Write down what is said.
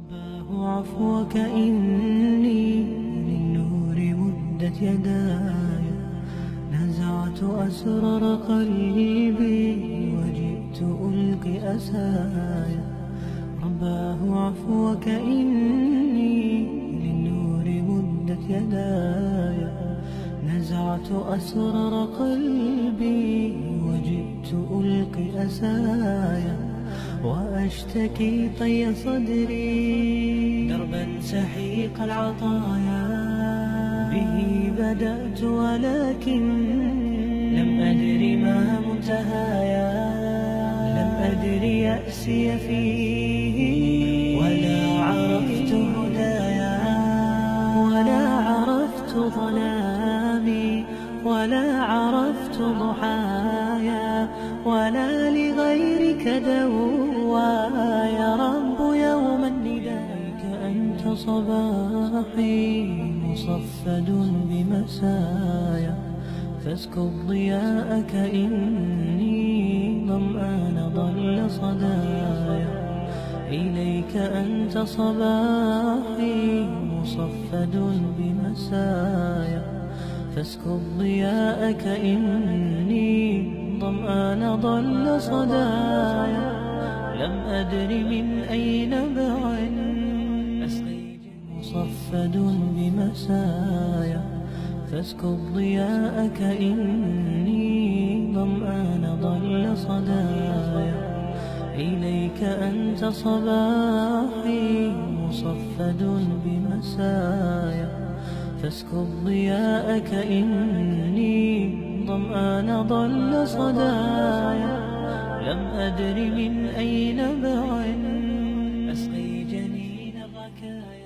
رباه عفوك إني للنور مدت يداي، نزعت أسرار قلبي وجئت ألقي أسايا. رباه عفوك إني للنور مدت يداي، نزعت أسرار قلبي وجئت ألقي أسايا. وأشتكي طي صدري دربا سحيق العطايا، به بدأت ولكن لم أدر ما منتهايا. لم أدر يأسي فيه ولا عرفت هدايا، ولا عرفت ظلامي ولا عرفت ضحايا، ولا لغيرك دوايا. رب يوما نداك أنت صباحي مصفد بمسايا، فاسكب ضياءك إني ظمآن ضل صدايا. إليك أنت صباحي مصفد بمسايا، فاسكب ضياءك إني ظمآن ضل صدايا. لم أدر من أي نبع أسقي مصفد بمسايا، فاسكب ضياءك إني ظمآن ضل صدايا. إليك أنت صباحي مصفد بمسايا، فاسكب ضياءك إني ظمآن ضل صدايا. لم أدر من أي نبع أسقي جنين الركايا.